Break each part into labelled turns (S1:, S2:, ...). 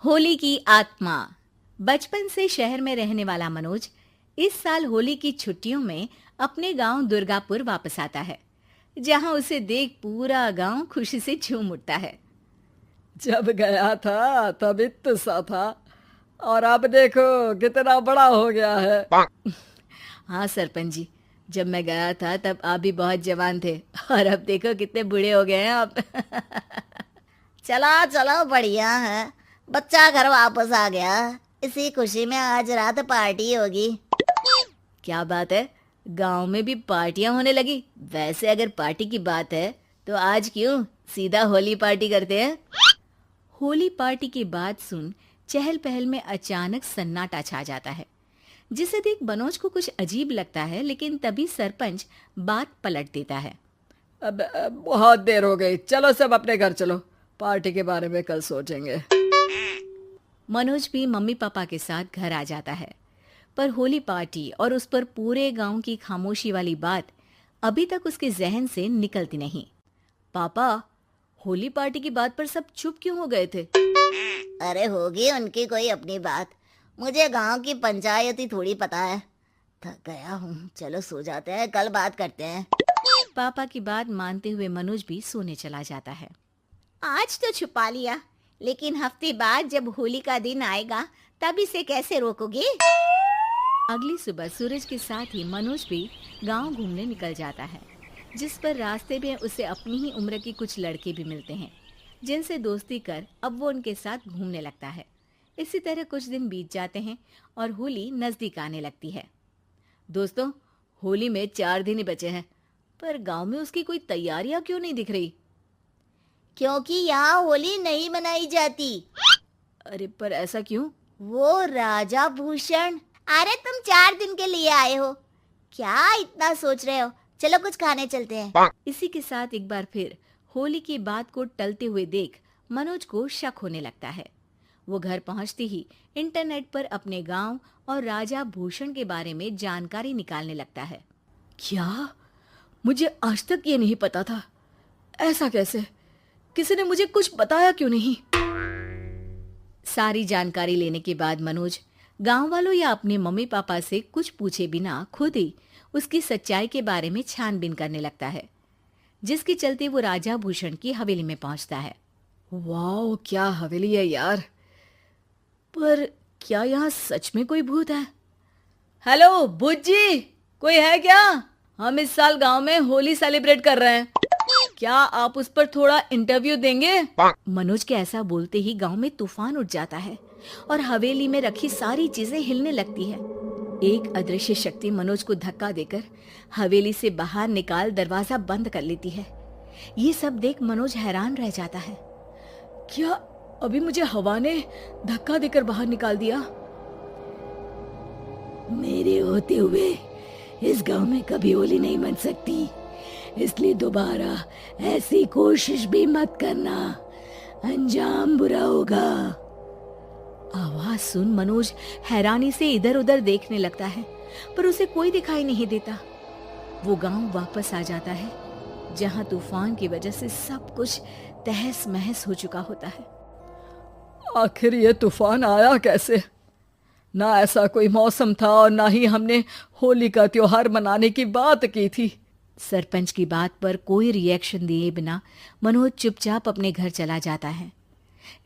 S1: होली की आत्मा। बचपन से शहर में रहने वाला मनोज इस साल होली की छुट्टियों में अपने गांव दुर्गापुर वापस आता है, जहां उसे देख पूरा गांव खुशी से झूम उठता है।
S2: जब गया था तब इतना सा था और अब देखो कितना बड़ा हो गया है।
S1: हाँ सरपंच जी, जब मैं गया था तब आप भी बहुत जवान थे और अब देखो कितने बूढ़े हो गए हैं आप।
S3: चलो चलो, बढ़िया है। बच्चा घर वापस आ गया। इसी खुशी में आज रात पार्टी होगी।
S1: क्या बात है, गांव में भी पार्टियां होने लगी। वैसे अगर पार्टी की बात है तो आज क्यों सीधा होली पार्टी करते हैं। होली पार्टी की बात सुन चहल पहल में अचानक सन्नाटा छा जाता है, जिसे देख मनोज को कुछ अजीब लगता है। लेकिन तभी सरपंच बात पलट देता है।
S2: अब बहुत देर हो गई, चलो सब अपने घर चलो, पार्टी के बारे में कल सोचेंगे।
S1: मनोज भी मम्मी पापा के साथ घर आ जाता है, पर होली पार्टी और उस पर पूरे गांव की खामोशी वाली बात अभी तक उसके जहन से निकलती नहीं। पापा, होली पार्टी की बात पर सब चुप क्यों हो गए थे?
S3: अरे होगी उनकी कोई अपनी बात। मुझे गांव की पंचायत ही थोड़ी पता है। थक गया हूँ, चलो सो जाते हैं, कल बात करते हैं।
S1: पापा की बात मानते हुए मनोज भी सोने चला जाता है।
S3: आज तो छुपा लिया, लेकिन हफ्ते बाद जब होली का दिन आएगा तब इसे कैसे रोकोगे?
S1: अगली सुबह सूरज के साथ ही मनोज भी गांव घूमने निकल जाता है, जिस पर रास्ते में उसे अपनी ही उम्र के कुछ लड़के भी मिलते हैं, जिनसे दोस्ती कर अब वो उनके साथ घूमने लगता है। इसी तरह कुछ दिन बीत जाते हैं और होली नजदीक आने लगती है। दोस्तों, होली में 4 दिन ही बचे हैं, पर गांव में उसकी कोई तैयारियां क्यों नहीं दिख रही?
S3: क्योंकि यहाँ होली नहीं मनाई जाती।
S1: अरे पर ऐसा क्यों?
S3: वो राजा भूषण। अरे तुम 4 दिन के लिए आए हो, क्या इतना सोच रहे हो? चलो कुछ खाने चलते हैं।
S1: इसी के साथ एक बार फिर होली की बात को टलते हुए देख मनोज को शक होने लगता है। वो घर पहुंचते ही इंटरनेट पर अपने गांव और राजा भूषण के बारे में जानकारी निकालने लगता है।
S2: क्या? मुझे आज तक ये नहीं पता था। ऐसा कैसे? किसी ने मुझे कुछ बताया क्यों नहीं?
S1: सारी जानकारी लेने के बाद मनोज गांव वालों या अपने मम्मी पापा से कुछ पूछे बिना खुद ही उसकी सच्चाई के बारे में छानबीन करने लगता है, जिसके चलते वो राजा भूषण की हवेली में पहुंचता है।
S2: वाह, क्या हवेली है यार। पर क्या यहाँ सच में कोई भूत है? हेलो भूत जी, कोई है क्या? हम इस साल गांव में होली सेलिब्रेट कर रहे हैं, क्या आप उस पर थोड़ा इंटरव्यू देंगे?
S1: मनोज के ऐसा बोलते ही गांव में तूफान उठ जाता है और हवेली में रखी सारी चीजें हिलने लगती है। एक अदृश्य शक्ति मनोज को धक्का देकर हवेली से बाहर निकाल दरवाजा बंद कर लेती है। ये सब देख मनोज हैरान रह जाता है।
S2: क्या अभी मुझे हवा ने धक्का देकर बाहर निकाल दिया?
S4: मेरे होते हुए इस गांव में कभी होली नहीं मन सकती, इसलिए दोबारा ऐसी कोशिश भी मत करना, अंजाम बुरा होगा।
S1: आवाज सुन मनोज हैरानी से इधर उधर देखने लगता है, पर उसे कोई दिखाई नहीं देता। वो गांव वापस आ जाता है, जहां तूफान की वजह से सब कुछ तहस महस हो चुका होता है।
S2: आखिर ये तूफान आया कैसे? ना ऐसा कोई मौसम था और ना ही हमने होली का त्योहार मनाने की बात की थी।
S1: सरपंच की बात पर कोई रिएक्शन दिए बिना मनोज चुपचाप अपने घर चला जाता है।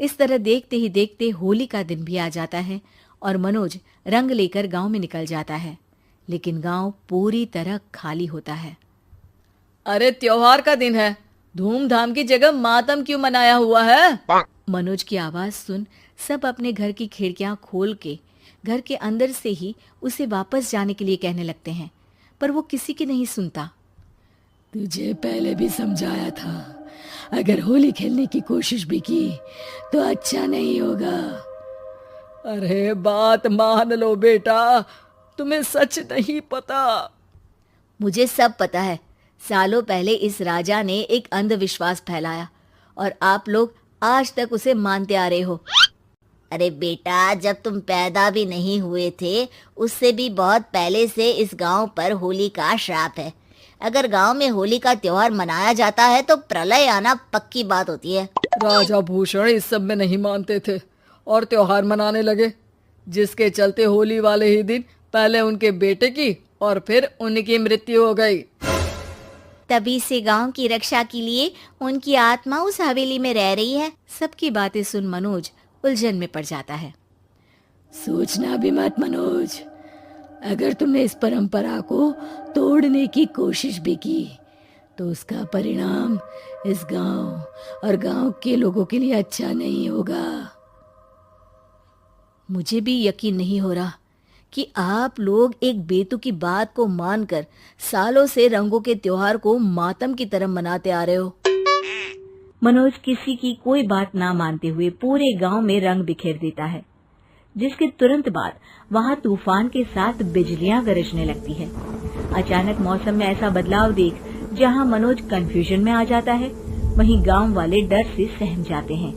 S1: इस तरह देखते ही देखते होली का दिन भी आ जाता है और मनोज रंग लेकर गांव में निकल जाता है, लेकिन गांव पूरी तरह खाली होता है।
S2: अरे त्योहार का दिन है, धूमधाम की जगह मातम क्यों मनाया हुआ है?
S1: मनोज की आवाज सुन सब अपने घर की खिड़कियां खोल के घर के अंदर से ही उसे वापस जाने के लिए कहने लगते हैं, पर वो किसी की नहीं सुनता।
S4: तुझे पहले भी समझाया था, अगर होली खेलने की कोशिश भी की तो अच्छा नहीं होगा।
S2: अरे बात मान लो बेटा, तुम्हें सच नहीं पता।
S1: मुझे सब पता है। सालों पहले इस राजा ने एक अंधविश्वास फैलाया और आप लोग आज तक उसे मानते आ रहे हो।
S3: अरे बेटा, जब तुम पैदा भी नहीं हुए थे उससे भी बहुत पहले से इस गांव पर होली का श्राप है। अगर गांव में होली का त्योहार मनाया जाता है तो प्रलय आना पक्की बात होती है।
S2: राजा भूषण इस सब में नहीं मानते थे और त्योहार मनाने लगे, जिसके चलते होली वाले ही दिन पहले उनके बेटे की और फिर उनकी मृत्यु हो गई।
S3: तभी से गांव की रक्षा के लिए उनकी आत्मा उस हवेली में रह रही है।
S1: सबकी बातें सुन मनोज उलझन में पड़ जाता है।
S4: सोचना भी मत मनोज, अगर तुमने इस परंपरा को तोड़ने की कोशिश भी की तो उसका परिणाम इस गांव और गांव के लोगों के लिए अच्छा नहीं होगा।
S1: मुझे भी यकीन नहीं हो रहा कि आप लोग एक बेतुकी बात को मानकर सालों से रंगों के त्योहार को मातम की तरह मनाते आ रहे हो। मनोज किसी की कोई बात ना मानते हुए पूरे गांव में रंग बिखेर देता है, जिसके तुरंत बाद वहां तूफान के साथ बिजलियां गरजने लगती है। अचानक मौसम में ऐसा बदलाव देख जहां मनोज कंफ्यूजन में आ जाता है, वहीं गांव वाले डर से सहम जाते हैं।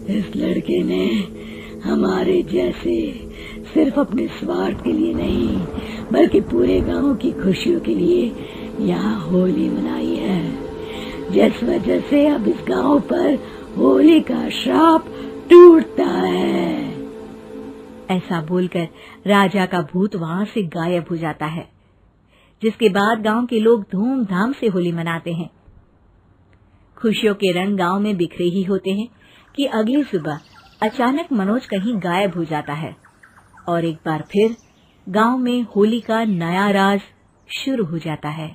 S4: इस लड़के ने हमारे जैसे सिर्फ अपने स्वार्थ के लिए नहीं बल्कि पूरे गांव की खुशियों के लिए यहाँ होली मनाई है, जिस वजह से अब इस गांव पर होली का श्राप टूटता है।
S1: ऐसा बोलकर राजा का भूत वहां से गायब हो जाता है, जिसके बाद गांव के लोग धूमधाम से होली मनाते हैं। खुशियों के रंग गांव में बिखरे ही होते हैं कि अगली सुबह अचानक मनोज कहीं गायब हो जाता है और एक बार फिर गांव में होली का नया राज शुरू हो जाता है।